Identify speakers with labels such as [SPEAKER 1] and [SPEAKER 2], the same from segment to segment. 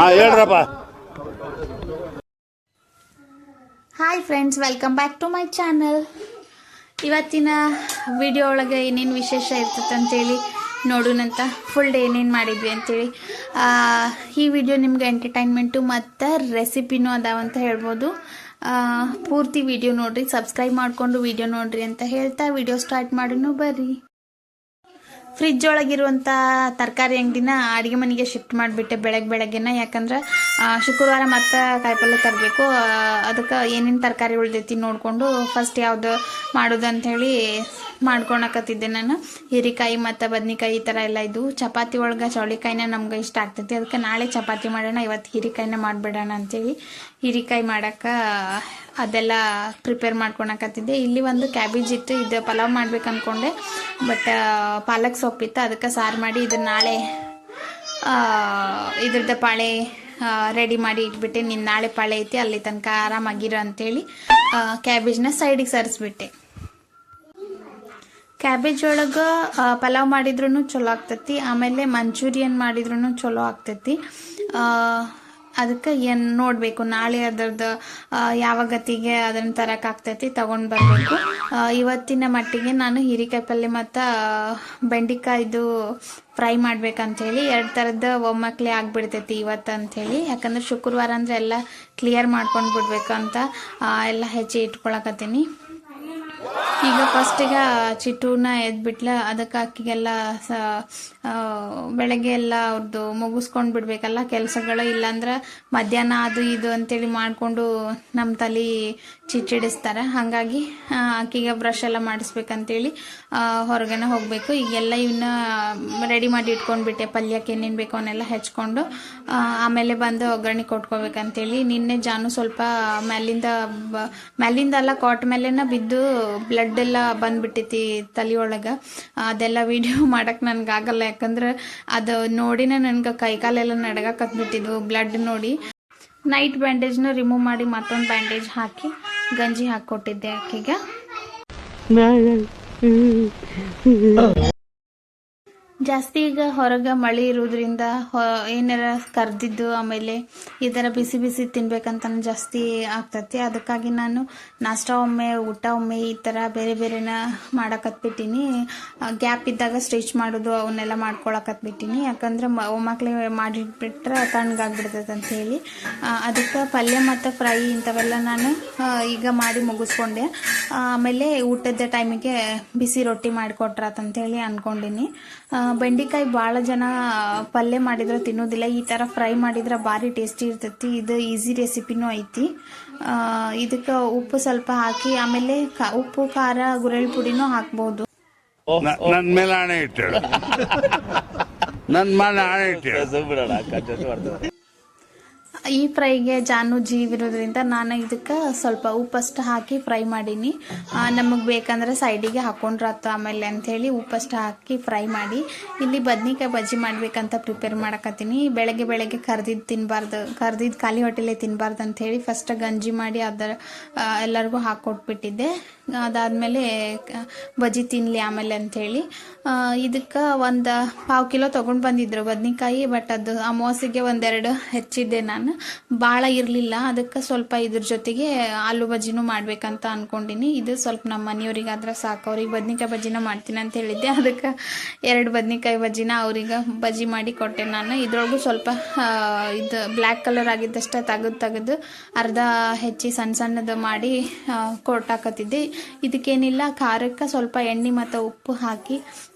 [SPEAKER 1] ಹೇಳ್ರಪ್ಪ.
[SPEAKER 2] Hi friends, welcome back to my channel. ಇವತ್ತಿನ video ಒಳಗೆ ಏನೇನು ವಿಶೇಷ ಇರ್ತದೆ ಅಂತೇಳಿ ನೋಡೋಣಂತ. ಫುಲ್ ಡೇ ಏನೇನು ಮಾಡಿದ್ವಿ ಅಂತೇಳಿ. ಈ ವಿಡಿಯೋ ನಿಮ್ಗೆ ಎಂಟರ್ಟೈನ್ಮೆಂಟು ಮತ್ತು ರೆಸಿಪಿನೂ ಅದಾವಂತ ಹೇಳ್ಬೋದು. ಪೂರ್ತಿ ವಿಡಿಯೋ ನೋಡ್ರಿ, ಸಬ್ಸ್ಕ್ರೈಬ್ ಮಾಡಿಕೊಂಡು ವಿಡಿಯೋ ನೋಡ್ರಿ ಅಂತ ಹೇಳ್ತಾ ವಿಡಿಯೋ ಸ್ಟಾರ್ಟ್ ಮಾಡೋಣ ಬರ್ರಿ. ಫ್ರಿಜ್ ಒಳಗಿರುವಂಥ ತರಕಾರಿ ಅಂಗಡಿನ ಅಡುಗೆ ಮನೆಗೆ ಶಿಫ್ಟ್ ಮಾಡಿಬಿಟ್ಟೆ ಬೆಳಗ್ಗೆನ. ಯಾಕಂದ್ರೆ ಶುಕ್ರವಾರ ಮತ್ತೆ ಕಾಯಿಪಲ್ಯ ತರಬೇಕು. ಅದಕ್ಕೆ ಏನೇನು ತರಕಾರಿ ಉಳ್ದೈತಿ ನೋಡಿಕೊಂಡು ಫಸ್ಟ್ ಯಾವುದು ಮಾಡೋದು ಅಂಥೇಳಿ ಮಾಡ್ಕೊಳಕತ್ತಿದ್ದೆ ನಾನು. ಹೀರೆಕಾಯಿ ಮತ್ತು ಬದ್ನಿಕಾಯಿ ಈ ಥರ ಎಲ್ಲ ಇದ್ದವು. ಚಪಾತಿ ಒಳಗೆ ಚೌಳಿಕಾಯಿನ ನಮ್ಗೆ ಇಷ್ಟ ಆಗ್ತೈತಿ. ಅದಕ್ಕೆ ನಾಳೆ ಚಪಾತಿ ಮಾಡೋಣ, ಇವತ್ತು ಹೀರೆಕಾಯಿನ ಮಾಡಿಬಿಡೋಣ ಅಂಥೇಳಿ ಹೀರೆಕಾಯಿ ಮಾಡೋಕ್ಕೆ ಅದೆಲ್ಲ ಪ್ರಿಪೇರ್ ಮಾಡ್ಕೊಳಕತ್ತಿದ್ದೆ. ಇಲ್ಲಿ ಒಂದು ಕ್ಯಾಬೇಜ್ ಇತ್ತು, ಇದು ಪಲಾವ್ ಮಾಡ್ಬೇಕು ಅಂದ್ಕೊಂಡೆ. ಬಟ್ ಪಾಲಕ್ ಸೊಪ್ಪಿತ್ತು, ಅದಕ್ಕೆ ಸಾರು ಮಾಡಿ ಇದನ್ನು ನಾಳೆ ಇದ್ರದ್ದು ಪಾಳೆ ರೆಡಿ ಮಾಡಿ ಇಟ್ಬಿಟ್ಟೆ. ನಾಳೆ ಪಾಳೆ ಐತಿ, ಅಲ್ಲಿ ತನಕ ಆರಾಮಾಗಿರೋ ಅಂಥೇಳಿ ಕ್ಯಾಬೇಜ್ನ ಸೈಡಿಗೆ ಸರಿಸ್ಬಿಟ್ಟೆ. ಕ್ಯಾಬೇಜ್ ಒಳಗೆ ಪಲಾವ್ ಮಾಡಿದ್ರೂ ಚಲೋ ಆಗ್ತೈತಿ, ಆಮೇಲೆ ಮಂಚೂರಿಯನ್ ಮಾಡಿದ್ರೂ ಚಲೋ ಆಗ್ತೈತಿ. ಅದಕ್ಕೆ ಏನು ನೋಡಬೇಕು, ನಾಳೆ ಅದರದ್ದು ಯಾವ ಗತಿಗೆ ಅದನ್ನು ತರೋಕ್ಕಾಗ್ತೈತಿ ತೊಗೊಂಡು ಬರಬೇಕು. ಇವತ್ತಿನ ಮಟ್ಟಿಗೆ ನಾನು ಹೀರೆಕಾಯಿ ಪಲ್ಯ ಮತ್ತು ಬೆಂಡೆಕಾಯ್ದು ಫ್ರೈ ಮಾಡ್ಬೇಕಂಥೇಳಿ 2 ಥರದ್ದು ಒಮ್ಮಕ್ಲೆ ಆಗಿಬಿಡ್ತೈತಿ ಇವತ್ತು ಅಂಥೇಳಿ. ಯಾಕಂದ್ರೆ ಶುಕ್ರವಾರ ಅಂದರೆ ಎಲ್ಲ ಕ್ಲಿಯರ್ ಮಾಡ್ಕೊಂಡು ಬಿಡ್ಬೇಕಂತ ಎಲ್ಲ ಹೆಚ್ಚಿ ಇಟ್ಕೊಳಕತ್ತೀನಿ. ಈಗ ಫಸ್ಟಿಗೆ ಚಿಟ್ಟೂನ ಎದ್ಬಿಟ್ಲ, ಅದಕ್ಕೆ ಅಕ್ಕಿಗೆಲ್ಲ ಬೆಳಗ್ಗೆ ಎಲ್ಲ ಅವ್ರದ್ದು ಮುಗಿಸ್ಕೊಂಡು ಬಿಡ್ಬೇಕಲ್ಲ ಕೆಲಸಗಳು. ಇಲ್ಲಾಂದ್ರೆ ಮಧ್ಯಾಹ್ನ ಅದು ಇದು ಅಂತೇಳಿ ಮಾಡಿಕೊಂಡು ನಮ್ಮ ತಲೆ ಚಿಟ್ಟಿಡಿಸ್ತಾರೆ. ಹಾಗಾಗಿ ಅಕ್ಕಿಗೆ ಬ್ರಷ್ ಎಲ್ಲ ಮಾಡಿಸ್ಬೇಕಂತೇಳಿ ಹೊರಗಡೆ ಹೋಗಬೇಕು. ಈಗೆಲ್ಲ ಇವನ್ನ ರೆಡಿ ಮಾಡಿ ಇಟ್ಕೊಂಡ್ಬಿಟ್ಟೆ. ಪಲ್ಯಕ್ಕೆ ಏನೇನು ಬೇಕು ಅವನ್ನೆಲ್ಲ ಹೆಚ್ಕೊಂಡು ಆಮೇಲೆ ಬಂದು ಒಗ್ಗರಣೆ ಕೊಟ್ಕೋಬೇಕಂತೇಳಿ. ನಿನ್ನೆ ಜಾನು ಸ್ವಲ್ಪ ಮೇಲಿಂದ ಎಲ್ಲ ಕಾಟ್ ಮೇಲೆನ ಬಿದ್ದು ಬ್ಲಡ್ ಎಲ್ಲ ಬಂದ್ಬಿಟ್ಟೈತಿ ತಲೆಯೊಳಗೆ. ಅದೆಲ್ಲ ವಿಡಿಯೋ ಮಾಡಕ್ಕೆ ನನಗಾಗಲ್ಲ, ಯಾಕಂದ್ರೆ ಅದು ನೋಡಿನ ನನಗೆ ಕೈಕಾಲೆಲ್ಲ ನಡಗಕತ್ಬಿಟ್ಟಿದ್ವು ಬ್ಲಡ್ ನೋಡಿ. ನೈಟ್ ಬ್ಯಾಂಡೇಜ್ನ ರಿಮೂವ್ ಮಾಡಿ ಮತ್ತೊಂದು ಬ್ಯಾಂಡೇಜ್ ಹಾಕಿ ಗಂಜಿ ಹಾಕ್ಕೊಟ್ಟಿದ್ದೆ ಆಕೆಗೆ. ಜಾಸ್ತಿ ಈಗ ಹೊರಗೆ ಮಳೆ ಇರೋದ್ರಿಂದ ಏನಾರ ಕರ್ದಿದ್ದು ಆಮೇಲೆ ಈ ಥರ ಬಿಸಿ ಬಿಸಿ ತಿನ್ಬೇಕಂತ ಜಾಸ್ತಿ ಆಗ್ತೈತಿ. ಅದಕ್ಕಾಗಿ ನಾನು ನಾಷ್ಟ ಒಮ್ಮೆ ಊಟ ಒಮ್ಮೆ ಈ ಥರ ಬೇರೆ ಬೇರೆನ ಮಾಡಕತ್ಬಿಟ್ಟಿನಿ. ಗ್ಯಾಪ್ ಇದ್ದಾಗ ಸ್ಟಿಚ್ ಮಾಡೋದು ಅವನ್ನೆಲ್ಲ ಮಾಡ್ಕೊಳಕತ್ಬಿಟ್ಟಿನಿ. ಯಾಕಂದ್ರೆ ಒಮ್ಮಕ್ಳೆ ಮಾಡಿಟ್ಬಿಟ್ರೆ ತಣ್ಣಗಾಗ್ಬಿಡ್ತೈತೆ ಅಂತ ಹೇಳಿ. ಅದಕ್ಕೆ ಪಲ್ಯ ಮತ್ತು ಫ್ರೈ ಇಂಥವೆಲ್ಲ ನಾನು ಈಗ ಮಾಡಿ ಮುಗಿಸ್ಕೊಂಡೆ. ಆಮೇಲೆ ಊಟದ ಟೈಮಿಗೆ ಬಿಸಿ ರೊಟ್ಟಿ ಮಾಡಿಕೊಟ್ರಾತಂತೇಳಿ ಅಂದ್ಕೊಂಡಿನಿ. ಬೆಂಡೆಕಾಯಿ ಭಾಳ ಜನ ಪಲ್ಯ ಮಾಡಿದ್ರೆ ತಿನ್ನೋದಿಲ್ಲ, ಈ ಥರ ಫ್ರೈ ಮಾಡಿದ್ರೆ ಭಾರಿ ಟೇಸ್ಟಿ ಇರ್ತೈತಿ. ಇದು ಈಸಿ ರೆಸಿಪಿನೂ ಐತಿ. ಇದಕ್ಕೆ ಉಪ್ಪು ಸ್ವಲ್ಪ ಹಾಕಿ ಆಮೇಲೆ ಉಪ್ಪು ಖಾರ ಗುರೆಳ್ ಪುಡಿನೂ ಹಾಕ್ಬೋದು.
[SPEAKER 1] ನನ್ನ ಮೇಲೆ ಆಣೆ ಇಟ್ಟು ನನ್ನ ಮೇಲೆ ಆಣೆ ಇಟ್ಟು
[SPEAKER 2] ಈ ಫ್ರೈಗೆ ಜಾನು ಜೀವಿರೋದ್ರಿಂದ ನಾನು ಇದಕ್ಕೆ ಸ್ವಲ್ಪ ಉಪ್ಪಷ್ಟು ಹಾಕಿ ಫ್ರೈ ಮಾಡೀನಿ. ನಮಗೆ ಬೇಕಂದ್ರೆ ಸೈಡಿಗೆ ಹಾಕೊಂಡ್ರಾತು ಆಮೇಲೆ ಅಂಥೇಳಿ ಉಪ್ಪಷ್ಟು ಹಾಕಿ ಫ್ರೈ ಮಾಡಿ. ಇಲ್ಲಿ ಬದ್ನಿಕಾಯಿ ಬಜ್ಜಿ ಮಾಡ್ಬೇಕಂತ ಪ್ರಿಪೇರ್ ಮಾಡಕತ್ತೀನಿ. ಬೆಳಗ್ಗೆ ಕರ್ದಿದ್ದು ಖಾಲಿ ಹೊಟ್ಟೆಲೆ ತಿನ್ನಬಾರ್ದು ಅಂಥೇಳಿ ಫಸ್ಟ್ ಗಂಜಿ ಮಾಡಿ ಅದರ ಎಲ್ಲರಿಗೂ ಹಾಕ್ಕೊಟ್ಬಿಟ್ಟಿದ್ದೆ. ಅದಾದಮೇಲೆ ಬಜ್ಜಿ ತಿನ್ನಲಿ ಆಮೇಲೆ ಅಂಥೇಳಿ. ಇದಕ್ಕೆ ಒಂದು 1/2 ಕಿಲೋ ತೊಗೊಂಡು ಬಂದಿದ್ರು ಬದ್ನಿಕಾಯಿ. ಬಟ್ ಅದು ಅಮಾವಾಸ್ಯೆಗೆ 1-2 ಹೆಚ್ಚಿದ್ದೆ ನಾನು, ಭಾಳ ಇರಲಿಲ್ಲ. ಅದಕ್ಕೆ ಸ್ವಲ್ಪ ಇದ್ರ ಜೊತೆಗೆ ಆಲೂ ಬಜ್ಜಿನೂ ಮಾಡ್ಬೇಕಂತ ಅಂದ್ಕೊಂಡಿನಿ. ಇದು ಸ್ವಲ್ಪ ನಮ್ಮ ಮನೆಯವ್ರಿಗಾದ್ರೆ ಸಾಕು, ಅವ್ರಿಗೆ ಬದ್ನಿಕಾಯಿ ಬಜ್ಜಿನ ಮಾಡ್ತೀನಿ ಅಂತ ಹೇಳಿದ್ದೆ. ಅದಕ್ಕೆ 2 ಬದ್ನಿಕಾಯಿ ಬಜ್ಜಿನ ಅವ್ರಿಗೆ ಬಜ್ಜಿ ಮಾಡಿ ಕೊಟ್ಟೆ ನಾನು. ಇದ್ರೊಳಗೂ ಸ್ವಲ್ಪ ಇದು ಬ್ಲ್ಯಾಕ್ ಕಲರ್ ಆಗಿದ್ದಷ್ಟೇ ತೆಗೆದು ಅರ್ಧ ಹೆಚ್ಚಿ ಸಣ್ಣದು ಮಾಡಿ ಕೊಟ್ಟಾಕತ್ತಿದ್ದೆ. ಇದಕ್ಕೇನಿಲ್ಲ, ಖಾರಕ್ಕೆ ಸ್ವಲ್ಪ ಎಣ್ಣೆ ಮತ್ತು ಉಪ್ಪು ಹಾಕಿ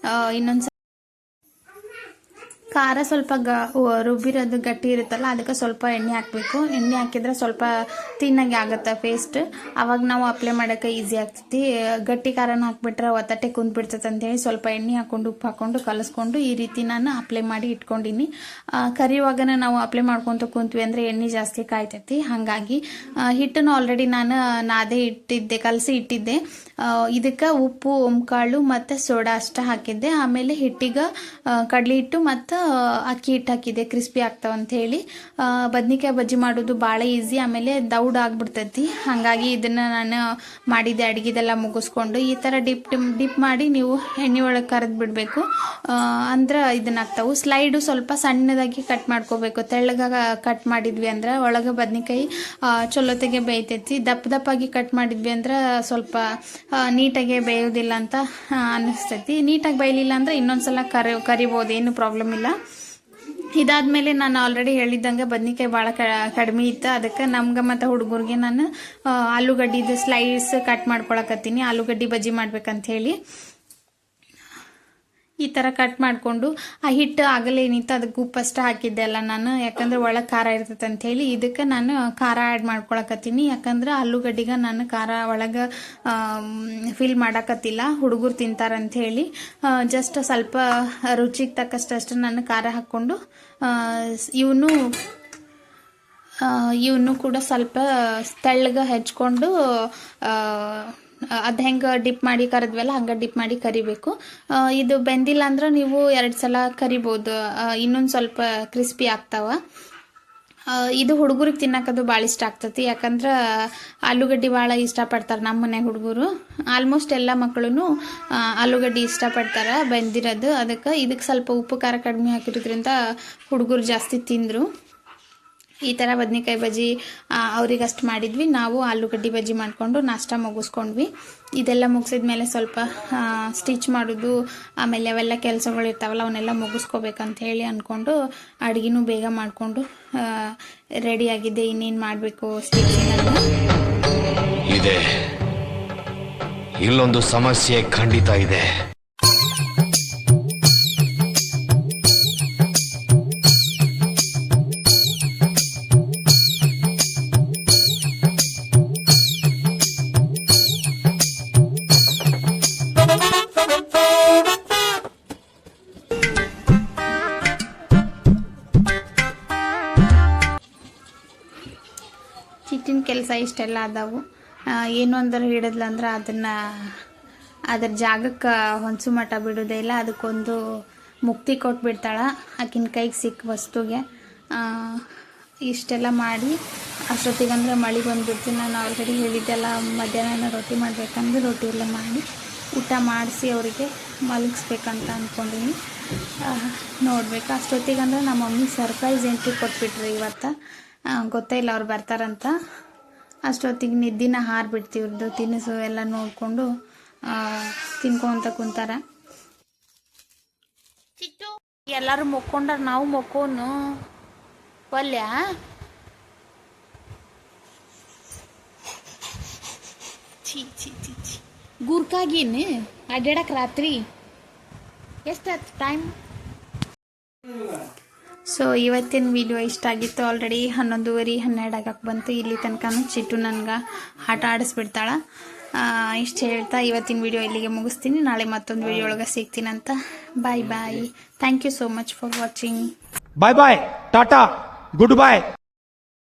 [SPEAKER 2] ಇನ್ನೊಂದು ಖಾರ ಸ್ವಲ್ಪ ರುಬ್ಬಿರೋದು ಗಟ್ಟಿ ಇರುತ್ತಲ್ಲ, ಅದಕ್ಕೆ ಸ್ವಲ್ಪ ಎಣ್ಣೆ ಹಾಕಬೇಕು. ಎಣ್ಣೆ ಹಾಕಿದ್ರೆ ಸ್ವಲ್ಪ ತಿನ್ನಾಗಿ ಆಗುತ್ತೆ ಪೇಸ್ಟ್. ಅವಾಗ ನಾವು ಅಪ್ಲೈ ಮಾಡೋಕ್ಕೆ ಈಸಿ ಆಗ್ತೈತಿ. ಗಟ್ಟಿ ಖಾರನ ಹಾಕ್ಬಿಟ್ರೆ ಒತ್ತಟ್ಟೆ ಕುಂತ್ಬಿಡ್ತೈತೆ ಅಂತೇಳಿ ಸ್ವಲ್ಪ ಎಣ್ಣೆ ಹಾಕ್ಕೊಂಡು ಉಪ್ಪು ಹಾಕ್ಕೊಂಡು ಕಲಿಸ್ಕೊಂಡು ಈ ರೀತಿ ನಾನು ಅಪ್ಲೈ ಮಾಡಿ ಇಟ್ಕೊಂಡಿನಿ. ಕರಿಯುವಾಗನ ನಾವು ಅಪ್ಲೈ ಮಾಡ್ಕೊತ ಕುಂತ್ವಿ ಅಂದರೆ ಎಣ್ಣೆ ಜಾಸ್ತಿ ಕಾಯ್ತೈತಿ. ಹಾಗಾಗಿ ಹಿಟ್ಟನ್ನು ಆಲ್ರೆಡಿ ನಾನು ಕಲಸಿ ಇಟ್ಟಿದ್ದೆ. ಇದಕ್ಕೆ ಉಪ್ಪು, ಓಂಕಾಳು ಮತ್ತು ಸೋಡಾ ಅಷ್ಟೇ ಹಾಕಿದ್ದೆ. ಆಮೇಲೆ ಹಿಟ್ಟಿಗೆ ಕಡಲೆ ಹಿಟ್ಟು ಮತ್ತು ಅಕ್ಕಿ ಹಿಟ್ಟು ಹಾಕಿದೆ ಕ್ರಿಸ್ಪಿ ಆಗ್ತಾವ ಅಂತ ಹೇಳಿ. ಬದ್ನಿಕಾಯಿ ಬಜ್ಜಿ ಮಾಡೋದು ಭಾಳ ಈಸಿ, ಆಮೇಲೆ ದೌಡ್ ಆಗ್ಬಿಡ್ತೈತಿ. ಹಾಗಾಗಿ ಇದನ್ನು ನಾನು ಮಾಡಿದ್ದೆ, ಅಡುಗೆದೆಲ್ಲ ಮುಗಿಸ್ಕೊಂಡು ಈ ಥರ ಡಿಪ್ ಮಾಡಿ ನೀವು ಎಣ್ಣೆ ಒಳಗೆ ಕರೆದು ಬಿಡಬೇಕು. ಅಂದ್ರೆ ಇದನ್ನಾಗ್ತಾವು. ಸ್ಲೈಡು ಸ್ವಲ್ಪ ಸಣ್ಣದಾಗಿ ಕಟ್ ಮಾಡ್ಕೋಬೇಕು. ತೆಳ್ಳಗ ಕಟ್ ಮಾಡಿದ್ವಿ ಅಂದ್ರೆ ಒಳಗೆ ಬದ್ನಿಕಾಯಿ ಚಲೋತೆಗೆ ಬೇಯ್ತೈತಿ. ದಪ್ಪಾಗಿ ಕಟ್ ಮಾಡಿದ್ವಿ ಅಂದ್ರೆ ಸ್ವಲ್ಪ ನೀಟಾಗಿ ಬೇಯೋದಿಲ್ಲ ಅಂತ ಅನ್ನಿಸ್ತೈತಿ. ನೀಟಾಗಿ ಬೇಯಲಿಲ್ಲ ಅಂದ್ರೆ ಇನ್ನೊಂದ್ಸಲ ಕರಿಬೋದು, ಏನು ಪ್ರಾಬ್ಲಮ್ ಇಲ್ಲ. ಇದಾದ್ಮೇಲೆ ನಾನು ಆಲ್ರೆಡಿ ಹೇಳಿದ್ದಂಗೆ ಬದ್ನಿಕಾಯಿ ಭಾಳ ಕಡಿಮೆ ಇತ್ತು. ಅದಕ್ಕೆ ನಮ್ಗೆ ಮತ್ತು ಹುಡುಗರಿಗೆ ನಾನು ಆಲೂಗಡ್ಡಿದು ಸ್ಲೈಸ್ ಕಟ್ ಮಾಡ್ಕೊಳಕತ್ತೀನಿ, ಆಲೂಗಡ್ಡಿ ಬಜ್ಜಿ ಮಾಡ್ಬೇಕಂತ ಹೇಳಿ. ಈ ಥರ ಕಟ್ ಮಾಡಿಕೊಂಡು ಆ ಹಿಟ್ಟು ಆಗಲೇ ಏನಿತ್ತು ಅದಕ್ಕೆ ಉಪ್ಪಷ್ಟು ಹಾಕಿದ್ದೆ ಅಲ್ಲ ನಾನು, ಯಾಕಂದ್ರೆ ಒಳಗೆ ಖಾರ ಇರ್ತೈತೆ ಅಂಥೇಳಿ. ಇದಕ್ಕೆ ನಾನು ಖಾರ ಆ್ಯಡ್ ಮಾಡ್ಕೊಳಕತ್ತೀನಿ, ಯಾಕಂದ್ರೆ ಆಲೂಗಡ್ಡಿಗೆ ನಾನು ಖಾರ ಒಳಗೆ ಫಿಲ್ ಮಾಡಕತ್ತಿಲ್ಲ, ಹುಡುಗರು ತಿಂತಾರಂಥೇಳಿ. ಜಸ್ಟ್ ಸ್ವಲ್ಪ ರುಚಿಗೆ ತಕ್ಕಷ್ಟು ನಾನು ಖಾರ ಹಾಕ್ಕೊಂಡು ಇವನು ಕೂಡ ಸ್ವಲ್ಪ ತೆಳ್ಳಗೆ ಹೆಚ್ಕೊಂಡು ಅದು ಹೆಂಗೆ ಡಿಪ್ ಮಾಡಿ ಕರಿದ್ವಲ್ಲ ಹಂಗೆ ಡಿಪ್ ಮಾಡಿ ಕರಿಬೇಕು. ಇದು ಬೆಂದಿಲ್ಲ ಅಂದ್ರೆ ನೀವು 2 ಸಲ ಕರಿಬೋದು, ಇನ್ನೊಂದು ಸ್ವಲ್ಪ ಕ್ರಿಸ್ಪಿ ಆಗ್ತಾವ. ಇದು ಹುಡುಗರಿಗೆ ತಿನ್ನೋಕದು ಭಾಳ ಇಷ್ಟ ಆಗ್ತೈತಿ, ಯಾಕಂದ್ರೆ ಆಲೂಗಡ್ಡೆ ಭಾಳ ಇಷ್ಟಪಡ್ತಾರೆ ನಮ್ಮ ಮನೆ ಹುಡುಗರು. ಆಲ್ಮೋಸ್ಟ್ ಎಲ್ಲ ಮಕ್ಕಳು ಆಲೂಗಡ್ಡೆ ಇಷ್ಟಪಡ್ತಾರೆ ಬೆಂದಿರೋದು. ಇದಕ್ಕೆ ಸ್ವಲ್ಪ ಉಪ್ಪು ಖಾರ ಕಡಿಮೆ ಹಾಕಿರೋದ್ರಿಂದ ಹುಡುಗರು ಜಾಸ್ತಿ ತಿಂದರು. ಈ ಥರ ಬದ್ನಿಕಾಯಿ ಬಜ್ಜಿ ಅವ್ರಿಗಷ್ಟು ಮಾಡಿದ್ವಿ. ನಾವು ಆಲೂಗಡ್ಡೆ ಬಜ್ಜಿ ಮಾಡಿಕೊಂಡು ನಾಷ್ಟ ಮುಗಿಸ್ಕೊಂಡ್ವಿ. ಇದೆಲ್ಲ ಮುಗಿಸಿದ ಮೇಲೆ ಸ್ವಲ್ಪ ಸ್ಟಿಚ್ ಮಾಡೋದು ಆಮೇಲೆ ಅವೆಲ್ಲ ಕೆಲಸಗಳು ಇರ್ತಾವಲ್ಲ ಅವನ್ನೆಲ್ಲ ಮುಗಿಸ್ಕೋಬೇಕಂತ ಹೇಳಿ ಅಂದ್ಕೊಂಡು ಅಡುಗೆನೂ ಬೇಗ ಮಾಡಿಕೊಂಡು ರೆಡಿಯಾಗಿದ್ದೆ. ಇನ್ನೇನು ಮಾಡಬೇಕು ಸ್ಟಿಚಿಂಗ್
[SPEAKER 3] ಇದೆ. ಇಲ್ಲೊಂದು ಸಮಸ್ಯೆ ಖಂಡಿತ ಇದೆ.
[SPEAKER 2] ಚಿಟ್ಟಿನ ಕೆಲಸ ಇಷ್ಟೆಲ್ಲ ಅದಾವು. ಏನು ಅಂದ್ರೆ ಹಿಡಿದ್ಲ ಅಂದ್ರೆ ಅದ್ರ ಜಾಗಕ್ಕೆ ಹೊಂಚು ಮಠ ಬಿಡೋದೇ ಇಲ್ಲ. ಅದಕ್ಕೊಂದು ಮುಕ್ತಿ ಕೊಟ್ಬಿಡ್ತಾಳೆ ಆಕಿನ ಕೈಗೆ ಸಿಕ್ಕ ವಸ್ತುಗೆ. ಇಷ್ಟೆಲ್ಲ ಮಾಡಿ ಅಷ್ಟೊತ್ತಿಗಂದ್ರೆ ಮಳೆ ಬಂದ್ಬಿಡ್ತೀನಿ. ನಾನು ಆಲ್ರೆಡಿ ಹೇಳಿದ್ದೆಲ್ಲ ಮಧ್ಯಾಹ್ನ ರೊಟ್ಟಿ ಮಾಡಬೇಕಂದ್ರೆ ರೊಟ್ಟಿ ಎಲ್ಲ ಮಾಡಿ ಊಟ ಮಾಡಿಸಿ ಅವರಿಗೆ ಮಲಗಿಸ್ಬೇಕಂತ ಅಂದ್ಕೊಂಡಿನಿ. ನೋಡ್ಬೇಕು ಅಷ್ಟೊತ್ತಿಗಂದ್ರೆ ನಮ್ಮ ಮಮ್ಮಿ ಸರ್ಪ್ರೈಸ್ ಎಂಟ್ರಿ ಕೊಟ್ಬಿಟ್ರಿ ಇವತ್ತು. ಗೊತ್ತೇ ಇಲ್ಲ ಅವ್ರು ಬರ್ತಾರಂತ. ಅಷ್ಟೊತ್ತಿಗೆ ನಿದ್ದಿನ ಹಾರ್ಬಿಡ್ತೀವಿ. ಇವ್ರದ್ದು ತಿನಿಸು ಎಲ್ಲ ನೋಡಿಕೊಂಡು ತಿನ್ಕೊಂತ ಕುಂತಾರ. ಚಿಟ್ಟು ಎಲ್ಲರೂ ಮೊಕ್ಕೊಂಡ್ರ ನಾವು ಮೊಕ್ಕೋನು ಒಲ್ಯ. ಛೀ ಛೀ ಛೀ ಛೀ ಗುರ್ಕಾಗೀನಿ ಅಡ್ಡಾಡಕ್ಕೆ ರಾತ್ರಿ ಎಷ್ಟಾಯ್ತು ಟೈಮ್. ಸೊ ಇವತ್ತಿನ ವಿಡಿಯೋ ಇಷ್ಟ ಆಗಿತ್ತು. ಆಲ್ರೆಡಿ 11:30 12 ಆಗಕ್ಕೆ ಬಂತು. ಇಲ್ಲಿ ತನಕ ಚಿಟ್ಟು ನನಗೆ ಆಟ ಆಡಿಸ್ಬಿಡ್ತಾಳೆ. ಇಷ್ಟು ಹೇಳ್ತಾ ಇವತ್ತಿನ ವಿಡಿಯೋ ಇಲ್ಲಿಗೆ ಮುಗಿಸ್ತೀನಿ. ನಾಳೆ ಮತ್ತೊಂದು ವಿಡಿಯೋ ಒಳಗೆ ಸಿಗ್ತೀನಂತ. Bye bye. Thank you so much for watching.
[SPEAKER 4] Bye bye, ಟಾಟಾ, ಗುಡ್ ಬಾಯ್.